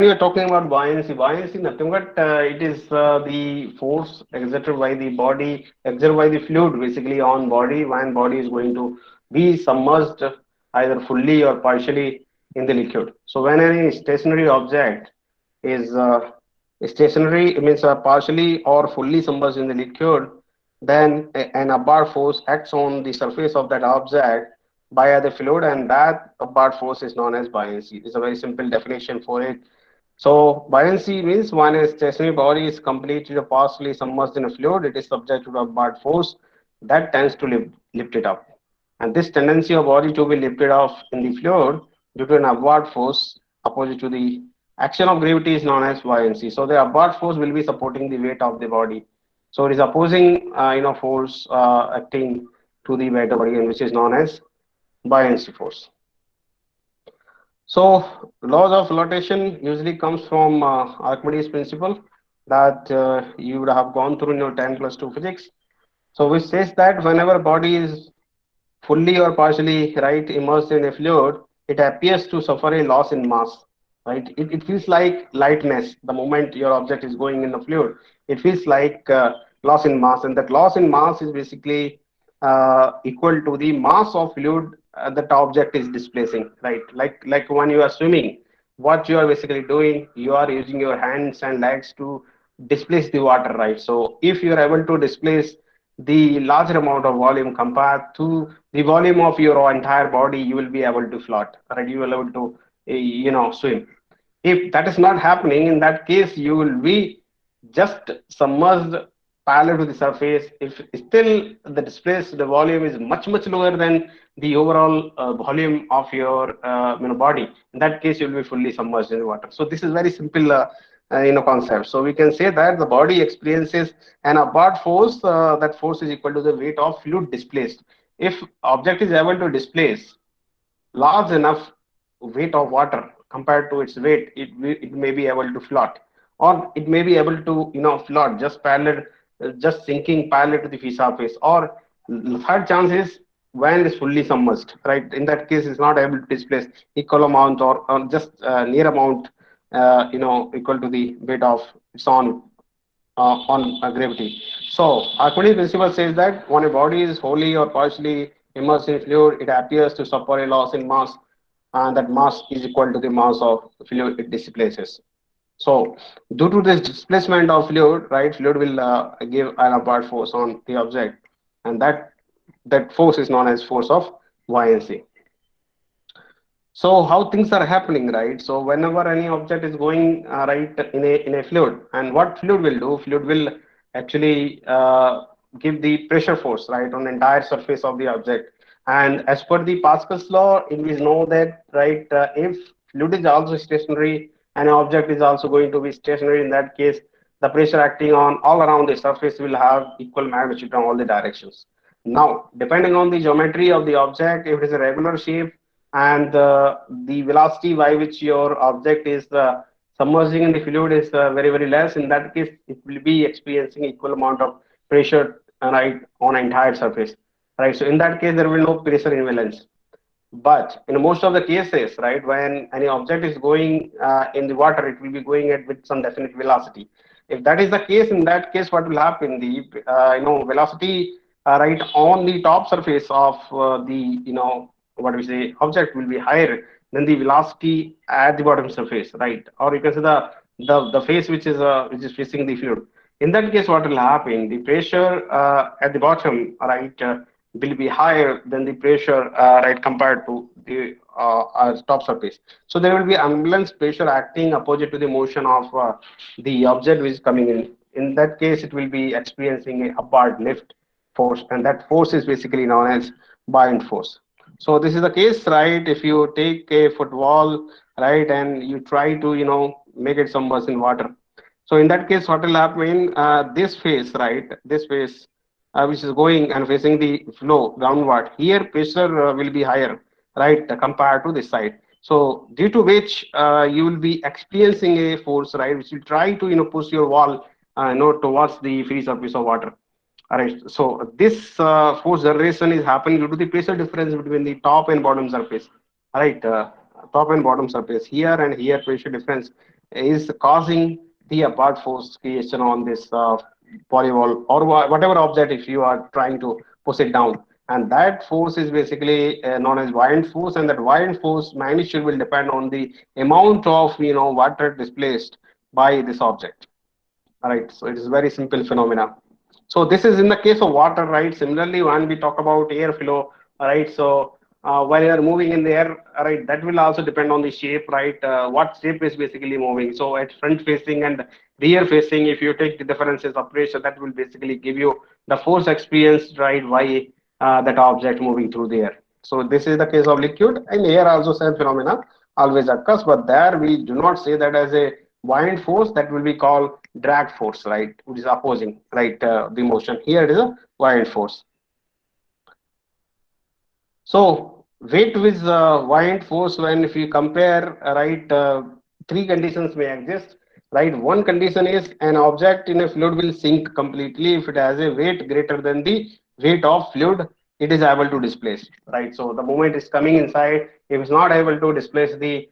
We are talking about buoyancy. Buoyancy, nothing but it is the force exerted by the body, exerted by the fluid basically on body when body is going to be submerged either fully or partially in the liquid. So when any stationary object is stationary, it means partially or fully submerged in the liquid, then an upward force acts on the surface of that object via the fluid, and that upward force is known as buoyancy. It's a very simple definition for it. So buoyancy means when a stationary body is completely or partially submerged in a fluid, it is subject to the upward force that tends to lift it up. And this tendency of body to be lifted off in the fluid due to an upward force opposite to the action of gravity is known as buoyancy. So the upward force will be supporting the weight of the body. So it is opposing, force acting to the weight of the body, and which is known as buoyancy force. So laws of flotation usually comes from Archimedes principle that you would have gone through in your 10 plus 2 physics. So which says that whenever body is fully or partially right immersed in a fluid, it appears to suffer a loss in mass. Right, it feels like lightness the moment your object is going in the fluid. It feels like loss in mass, and that loss in mass is basically equal to the mass of fluid that object is displacing. Right, like when you are swimming, what you are basically doing, you are using your hands and legs to displace the water. Right, so if you are able to displace the larger amount of volume compared to the volume of your entire body, you will be able to float, right? You will be able to swim. If that is not happening, in that case you will be just submerged parallel to the surface. If still the displaced the volume is much lower than the overall volume of your body, in that case you will be fully submerged in the water. So this is very simple concept. So we can say that the body experiences an upward force. That force is equal to the weight of fluid displaced. If object is able to displace large enough weight of water compared to its weight, it may be able to float, or it may be able to float just parallel, just sinking parallel to the surface. Or third chance is when it's fully submerged, right? In that case, it's not able to displace equal amount, or just near amount, equal to the weight of its own on gravity. So Archimedes principle says that when a body is wholly or partially immersed in fluid, it appears to suffer a loss in mass, and that mass is equal to the mass of fluid it displaces. So due to this displacement of fluid, right, fluid will give an upward force on the object, and that force is known as force of buoyancy. So how things are happening, right? So whenever any object is going right in a fluid, and what fluid will do, fluid will actually give the pressure force right on the entire surface of the object. And as per the Pascal's law, it is know that right, if fluid is also stationary and an object is also going to be stationary, in that case the pressure acting on all around the surface will have equal magnitude in all the directions. Now, depending on the geometry of the object, if it is a regular shape, and the velocity by which your object is submerging in the fluid is very less, in that case it will be experiencing equal amount of pressure right on entire surface, right? So in that case there will no pressure imbalance. But in most of the cases, right, when any object is going in the water, it will be going at with some definite velocity. If that is the case, in that case, what will happen? The velocity right on the top surface of the what we say object will be higher than the velocity at the bottom surface, right? Or you can say the face which is facing the fluid. In that case, what will happen? The pressure at the bottom, right? Will be higher than the pressure right compared to the top surface. So there will be ambulance pressure acting opposite to the motion of the object which is coming in. In that case, it will be experiencing a upward lift force, and that force is basically known as buoyant force. So this is the case, right? If you take a football, right, and you try to make it submerged in water, so in that case, what will happen? This phase, right? This phase, which is going and facing the flow downward, here pressure will be higher, right, compared to this side. So due to which you will be experiencing a force, right, which will try to push your wall, towards the free surface of water. All right. So this force generation is happening due to the pressure difference between the top and bottom surface. All right. Top and bottom surface here and here pressure difference is causing the upward force creation on this volleyball or whatever object if you are trying to push it down. And that force is basically known as buoyant force, and that buoyant force magnitude will depend on the amount of water displaced by this object. All right, so it is very simple phenomena. So this is in the case of water, right? Similarly, when we talk about airflow, right? So while you are moving in the air, right, that will also depend on the shape, right? What shape is basically moving. So at front facing and rear facing, if you take the differences of pressure, that will basically give you the force experienced, right, by that object moving through the air. So this is the case of liquid, and air also same phenomena always occurs, but there we do not say that as a buoyant force. That will be called drag force, right, which is opposing, right, the motion. Here it is a buoyant force. So weight with buoyant force, when if you compare, right, three conditions may exist, right. One condition is an object in a fluid will sink completely if it has a weight greater than the weight of fluid it is able to displace, right. So the moment is coming inside, if it's not able to displace the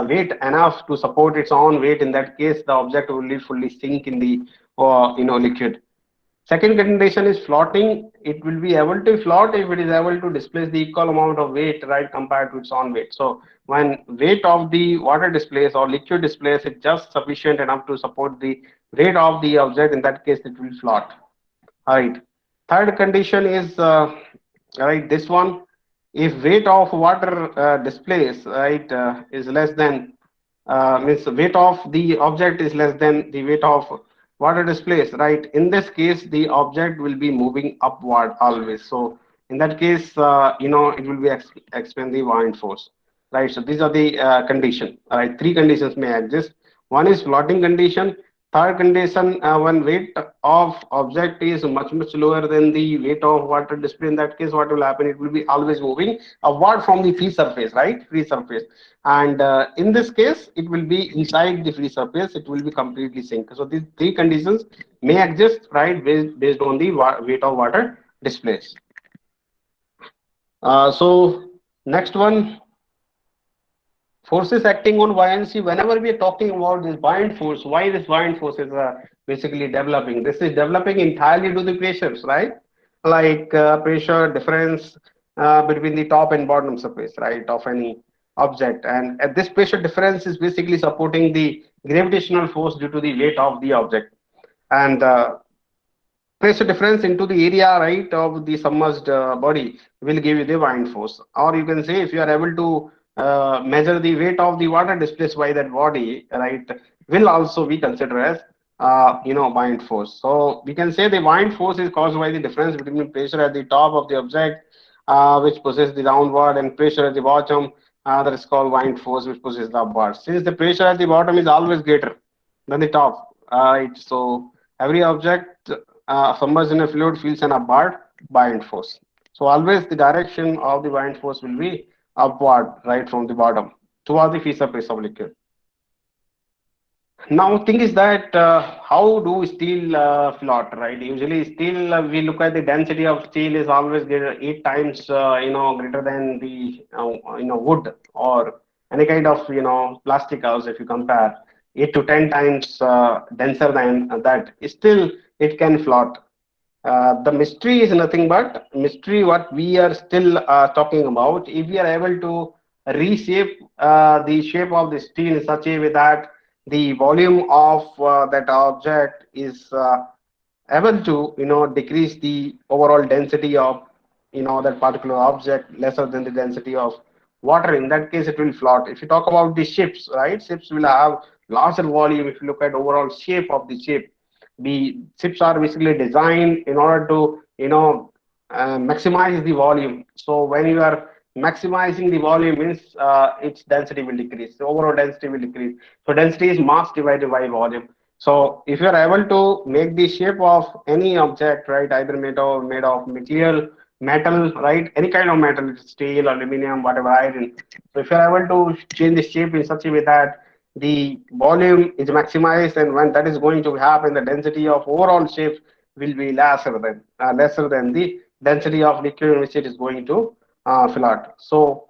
weight enough to support its own weight, in that case the object will fully sink in the liquid. Second condition is floating. It will be able to float if it is able to displace the equal amount of weight, right, compared to its own weight. So when weight of the water displace or liquid displace is just sufficient enough to support the weight of the object, in that case it will float. All right. Third condition is right, this one. If weight of water displace, right, is less than means weight of the object is less than the weight of water displaced, right. In this case the object will be moving upward always. So in that case it will be expend the buoyant force, right. So these are the condition, all right. Three conditions may exist. One is floating condition. Third condition, when weight of object is much lower than the weight of water display, in that case what will happen, it will be always moving upward from the free surface, right, free surface. And in this case it will be inside the free surface, it will be completely sink. So these three conditions may exist, right, based on the weight of water displaced. So next one, forces acting on buoyancy. Whenever we are talking about this buoyant force, why this buoyant force is basically developing, this is developing entirely due to the pressures, right, like pressure difference between the top and bottom surface, right, of any object. And this pressure difference is basically supporting the gravitational force due to the weight of the object. And pressure difference into the area, right, of the submerged body will give you the buoyant force. Or you can say, if you are able to measure the weight of the water displaced by that body, right, will also be considered as buoyant force. So we can say the buoyant force is caused by the difference between the pressure at the top of the object, which pushes the downward, and pressure at the bottom, that is called buoyant force, which pushes the upward. Since the pressure at the bottom is always greater than the top, right, so every object submerged in a fluid feels an upward buoyant force. So always the direction of the buoyant force will be upward, right, from the bottom toward the free surface of liquid. Now, thing is that how do steel float, right? Usually, steel we look at the density of steel is always greater, 8 times greater than the wood or any kind of plastic house. If you compare 8 to 10 times denser than that, still it can float. The mystery is nothing but mystery. What we are still talking about, if we are able to reshape the shape of the steel in such a way that the volume of that object is able to decrease the overall density of that particular object lesser than the density of water, in that case it will float. If you talk about the ships, right, ships will have larger volume. If you look at overall shape of the ship, the ships are basically designed in order to maximize the volume. So when you are maximizing the volume means its density will decrease, the overall density will decrease. So density is mass divided by volume. So if you are able to make the shape of any object, right, either made of material, metal, right, any kind of metal, steel, aluminum, whatever, iron. So if you are able to change the shape in such a way that the volume is maximized, and when that is going to happen, the density of overall shape will be lesser than the density of liquid in which it is going to float. So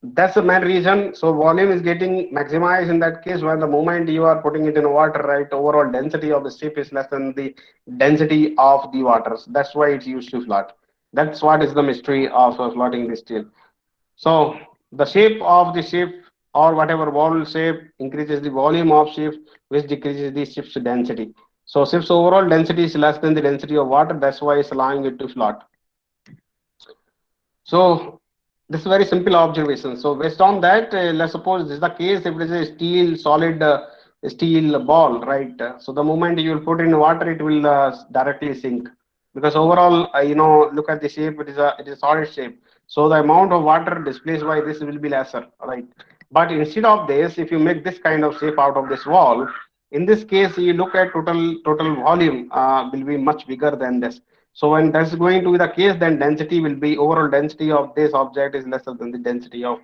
That's the main reason. So volume is getting maximized in that case when the moment you are putting it in water, right? Overall density of the ship is less than the density of the waters. That's why it's used to float. That's what is the mystery of floating the steel. So the shape of the ship or whatever wall shape increases the volume of ship, which decreases the ship's density. So ship's overall density is less than the density of water. That's why it's allowing it to float. So this is very simple observation. So based on that, let's suppose this is the case. If it is a steel solid steel ball, right? So the moment you will put in water, it will directly sink because overall, look at the shape. It is solid shape. So the amount of water displaced by this will be lesser, right? But instead of this, if you make this kind of shape out of this wall, in this case, you look at total volume will be much bigger than this. So when that's going to be the case, then density will be overall density of this object is lesser than the density of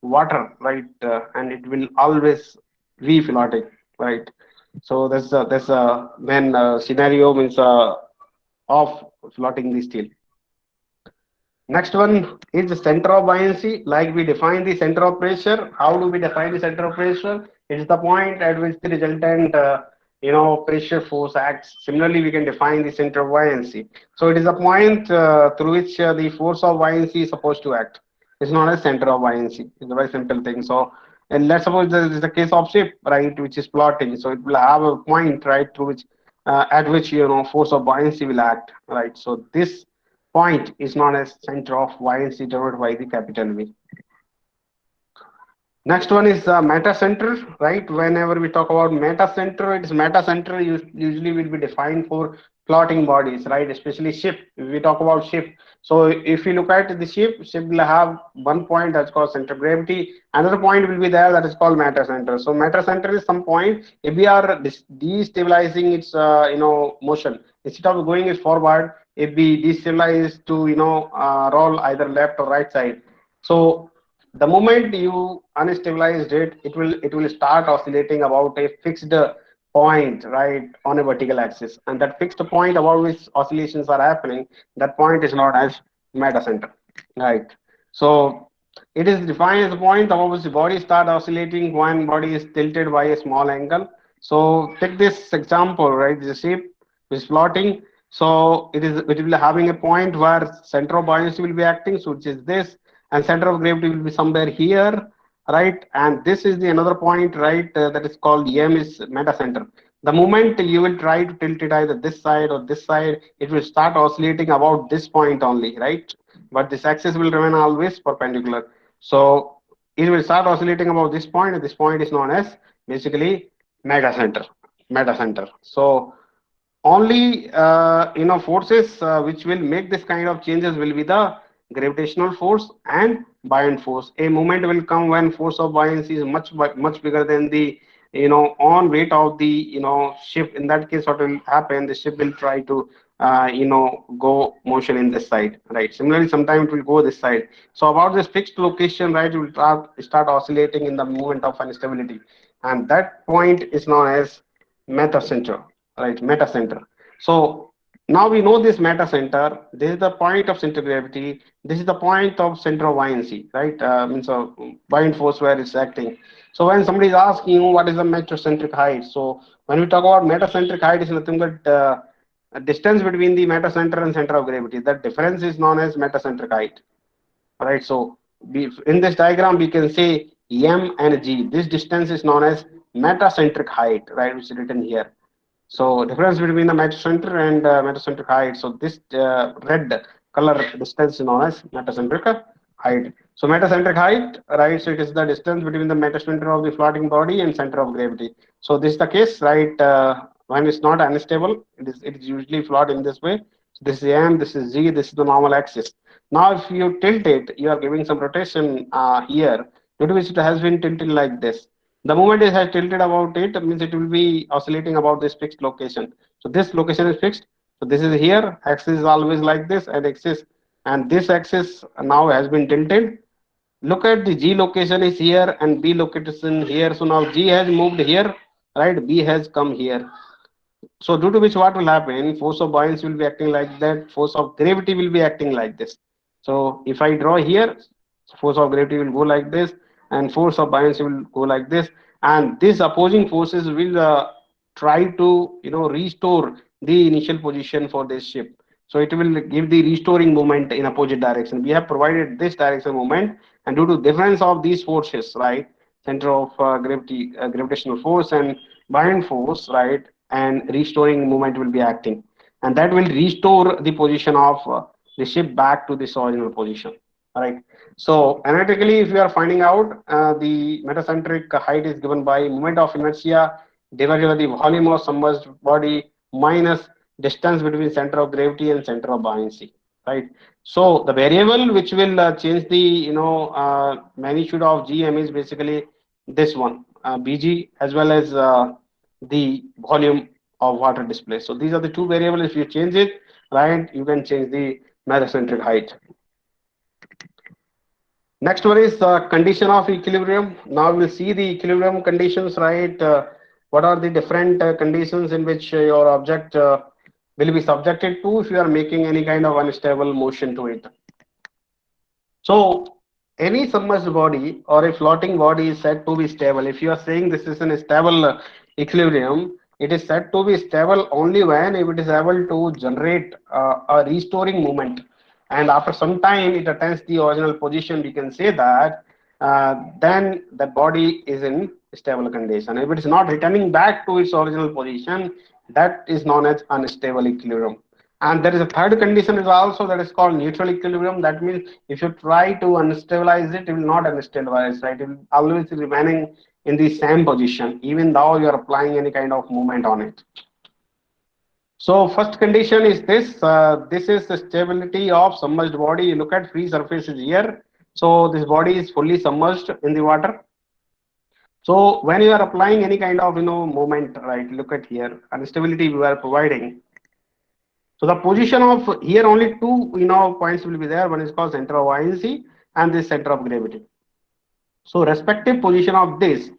water, right? And it will always be floating, right? So that's a when scenario means of floating the steel. Next one is the center of buoyancy. Like we define the center of pressure. How do we define the center of pressure? It's the point at which the resultant, pressure force acts. Similarly, we can define the center of buoyancy. So it is a point through which the force of buoyancy is supposed to act. It's known as center of buoyancy. It's a very simple thing. So, and let's suppose this is the case of ship, right, which is plotting. So it will have a point, right, through which at which force of buoyancy will act, right. So this point is known as center of buoyancy denoted by the capital V. Next one is meta center, right? Whenever we talk about meta center, it's meta center usually will be defined for floating bodies, right? Especially ship. If we talk about ship, so if you look at the ship will have one point that's called center of gravity. Another point will be there that is called meta center. So meta center is some point. If we are destabilizing its motion, instead of going it forward, if we destabilize to roll either left or right side. So the moment you unstabilized it, it will start oscillating about a fixed point, right, on a vertical axis, and that fixed point about which oscillations are happening, that point is known as meta center, right. So it is defined as a point above which the body start oscillating when body is tilted by a small angle. So take this example, right, the ship is floating. So it will be having a point where center of buoyancy will be acting, so which is this, and center of gravity will be somewhere here, right. And this is the another point, right, that is called M is meta center. The moment you will try to tilt it either this side or this side, it will start oscillating about this point only, right. But this axis will remain always perpendicular. So it will start oscillating about this point, and this point is known as basically meta center. Meta center. So only forces which will make this kind of changes will be the gravitational force and buoyant force. A moment will come when force of buoyancy is much bigger than the on weight of the ship. In that case, what will happen, the ship will try to go motion in this side, right. Similarly, sometimes it will go this side. So about this fixed location, right, it will start oscillating in the movement of instability, and that point is known as meta center, right, meta center. So now we know this meta center. This is the point of center of gravity. This is the point of center of buoyancy, right. Means a buoyant force where it's acting. So when somebody is asking you what is the metacentric height, so when we talk about metacentric height, is nothing but a distance between the metacenter and center of gravity. That difference is known as metacentric height, right. So in this diagram we can say m and g. This distance is known as metacentric height, right, which is written here. So difference between the metacenter and metacentric height. So this red color distance is known as metacentric height. So metacentric height, right? So it is the distance between the metacenter of the floating body and center of gravity. So this is the case, right? When it's not unstable, it is usually float in this way. So this is m, this is g, this is the normal axis. Now, if you tilt it, you are giving some rotation here, due to which it has been tilted like this. The moment it has tilted about it, means it will be oscillating about this fixed location. So this location is fixed. So this is here, axis is always like this, and this axis now has been tilted. Look at the G location is here and B location here. So now G has moved here, right? B has come here. So due to which what will happen, force of buoyancy will be acting like that, force of gravity will be acting like this. So if I draw here, Force of gravity will go like this, and force of buoyancy will go like this, and these opposing forces will try to restore the initial position for this ship. So it will give the restoring moment in opposite direction. We have provided this direction moment, and due to difference of these forces, right, center of gravity, gravitational force and buoyant force, right, and restoring moment will be acting, and that will restore the position of the ship back to this original position. All right. So analytically, if you are finding out the metacentric height is given by moment of inertia divided by the volume of submerged body minus distance between center of gravity and center of buoyancy, right? So the variable which will change the magnitude of gm is basically this one, bg, as well as the volume of water displaced. So these are the two variables. If you change it, right, you can change the metacentric height. Next one is condition of equilibrium. Now we'll see the equilibrium conditions, right? What are the different conditions in which your object will be subjected to if you are making any kind of unstable motion to it. So any submerged body or a floating body is said to be stable. If you are saying this is an stable equilibrium, it is said to be stable only when if it is able to generate a restoring movement, and after some time it attains the original position. We can say that then the body is in stable condition. If it is not returning back to its original position, that is known as unstable equilibrium. And there is a third condition is also, that is called neutral equilibrium. That means if you try to unstabilize it, it will not unstabilize, right? It will always remaining in the same position, even though you are applying any kind of movement on it. So first condition is this. This is the stability of submerged body. You look at free surfaces here. So this body is fully submerged in the water. So when you are applying any kind of movement, right? Look at here, instability we are providing. So the position of here only two points will be there. One is called center of buoyancy and this center of gravity. So respective position of this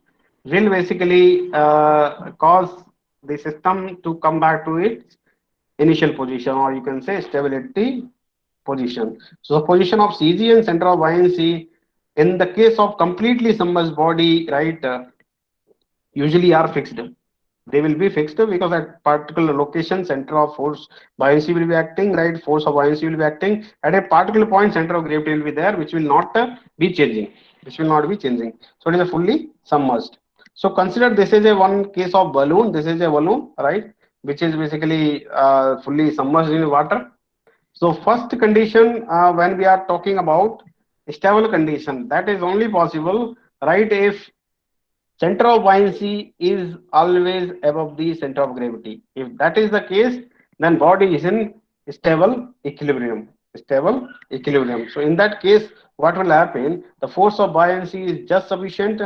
will basically cause the system to come back to its initial position, or you can say stability position. So the position of CG and center of buoyancy in the case of completely submerged body, right, usually are fixed. They will be fixed because at particular location, center of force buoyancy will be acting, right? Force of buoyancy will be acting. At a particular point, center of gravity will be there, which will not be changing. Which will not be changing. So it is a fully submerged. So consider this is a one case of balloon. This is a balloon, right? Which is basically fully submerged in water. So first condition, when we are talking about stable condition, that is only possible, right, if center of buoyancy is always above the center of gravity. If that is the case, then body is in stable equilibrium. Stable equilibrium. So in that case, what will happen? The force of buoyancy is just sufficient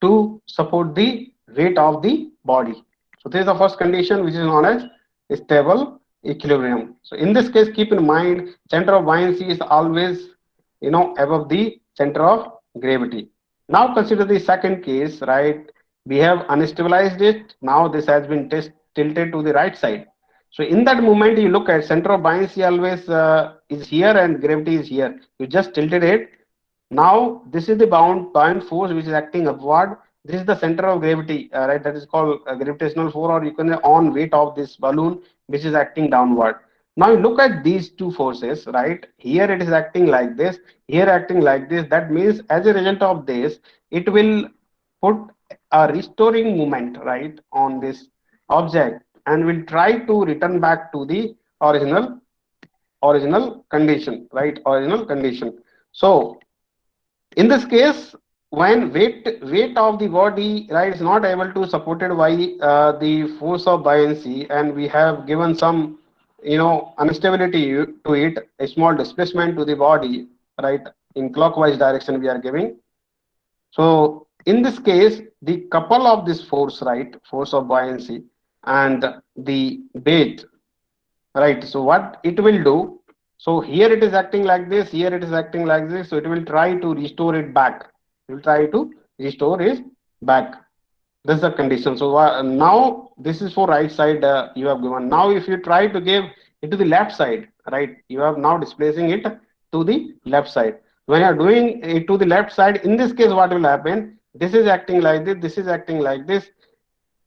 to support the weight of the body. So this is the first condition, which is known as stable equilibrium. So in this case, keep in mind, center of buoyancy is always above the center of gravity. Now consider the second case, right? We have unstabilized it. Now this has been tilted to the right side. So in that moment, you look at center of buoyancy always is here and gravity is here. You just tilted it. Now this is the buoyant force which is acting upward. This is the center of gravity, right? That is called gravitational force, or you can say on weight of this balloon, which is acting downward. Now you look at these two forces, right? Here it is acting like this, here acting like this. That means as a result of this, it will put a restoring moment, right, on this object, and will try to return back to the original condition, right? Original condition. So in this case, when weight of the body, right, is not able to supported by the force of buoyancy, and we have given some instability to it, a small displacement to the body, right, in clockwise direction we are giving. So in this case, the couple of this force, right, force of buoyancy and the weight, right, so what it will do, so here it is acting like this, here it is acting like this, so it will try to restore it back. It will try to restore it back. This is the condition. So now this is for right side, you have given. Now if you try to give it to the left side, right, you have now displacing it to the left side. When you are doing it to the left side, in this case, what will happen? This is acting like this, this is acting like this.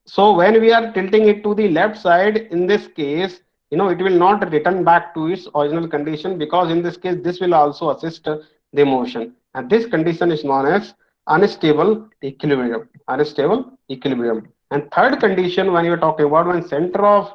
So when we are tilting it to the left side, in this case, it will not return back to its original condition, because in this case, this will also assist the motion. And this condition is known as unstable equilibrium. Unstable equilibrium. And third condition, when you are talking about, when center of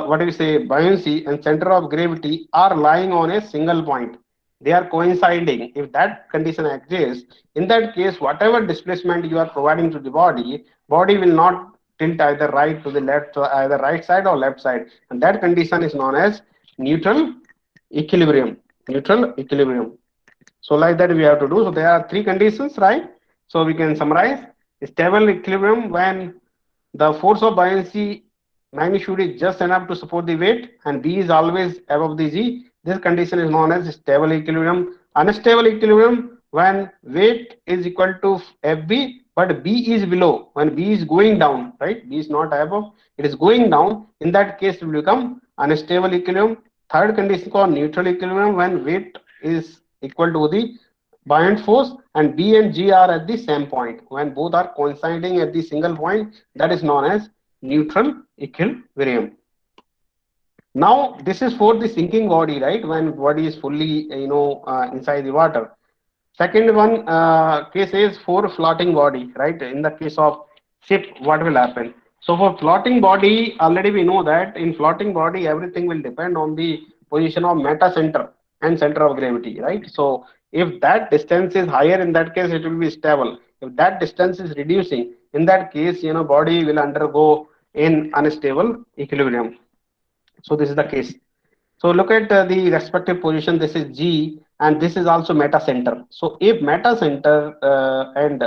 what do we say, buoyancy and center of gravity are lying on a single point, they are coinciding. If that condition exists, in that case, whatever displacement you are providing to the body will not tilt either right to the left, either right side or left side, and that condition is known as neutral equilibrium. Neutral equilibrium. So like that we have to do. So there are three conditions, right? So we can summarize: stable equilibrium when the force of buoyancy magnitude is just enough to support the weight, and B is always above the G. This condition is known as stable equilibrium. Unstable equilibrium when weight is equal to FB, but B is below. When B is going down, right? B is not above, it is going down. In that case, it will become unstable equilibrium. Third condition called neutral equilibrium when weight is equal to the buoyant force, and B and G are at the same point. When both are coinciding at the single point, that is known as neutral equilibrium. Now, this is for the sinking body, right? When body is fully, inside the water. Second one case is for floating body, right? In the case of ship, what will happen? So for floating body, already we know that in floating body, everything will depend on the position of meta center and center of gravity, right? So if that distance is higher, in that case, it will be stable. If that distance is reducing, in that case, body will undergo in unstable equilibrium. So this is the case. So look at the respective position. This is G, and this is also meta center. So if meta center and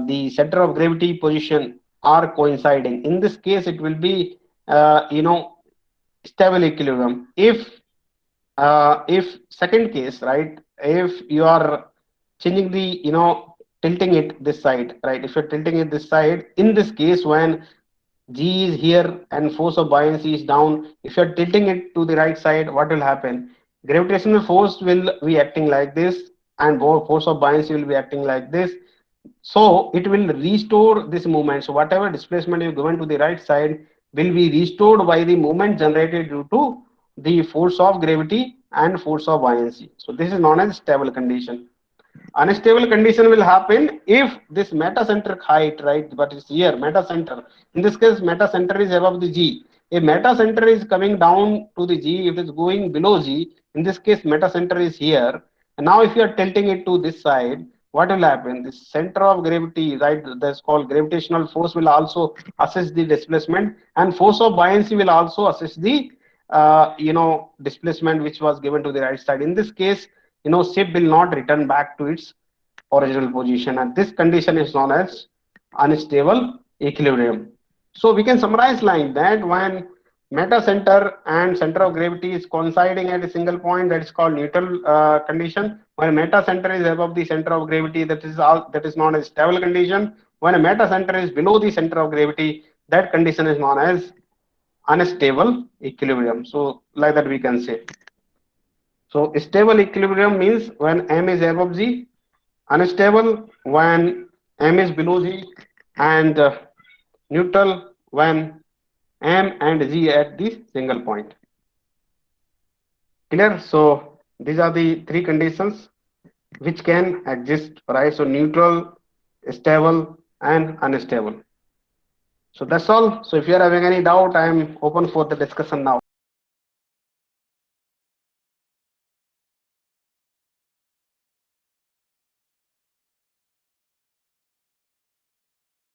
the center of gravity position are coinciding, in this case it will be stable equilibrium. If second case, right, if you are changing the, tilting it this side, right, if you're tilting it this side, in this case, when G is here and force of buoyancy is down, if you're tilting it to the right side, what will happen? Gravitational force will be acting like this, and force of buoyancy will be acting like this. So it will restore this movement. So whatever displacement you given to the right side will be restored by the movement generated due to the force of gravity and force of buoyancy. So this is known as stable condition. Unstable condition will happen if this meta center height, right, but it's here meta center. In this case, meta center is above the G. If meta center is coming down to the G, if it's going below G, in this case, meta center is here. And now if you are tilting it to this side, what will happen? The center of gravity, right, that's called gravitational force, will also assist the displacement, and force of buoyancy will also assist the displacement which was given to the right side. In this case, ship will not return back to its original position, and this condition is known as unstable equilibrium. So we can summarize like that: when meta center and center of gravity is coinciding at a single point, that is called neutral condition. When meta center is above the center of gravity, that is known as stable condition. When a meta center is below the center of gravity, that condition is known as unstable equilibrium. So like that we can say. So stable equilibrium means when m is above g, unstable when m is below g, and neutral when m and g at the single point. Clear? So these are the three conditions which can exist, right? So neutral, stable, and unstable. So that's all. So if you are having any doubt, I am open for the discussion now.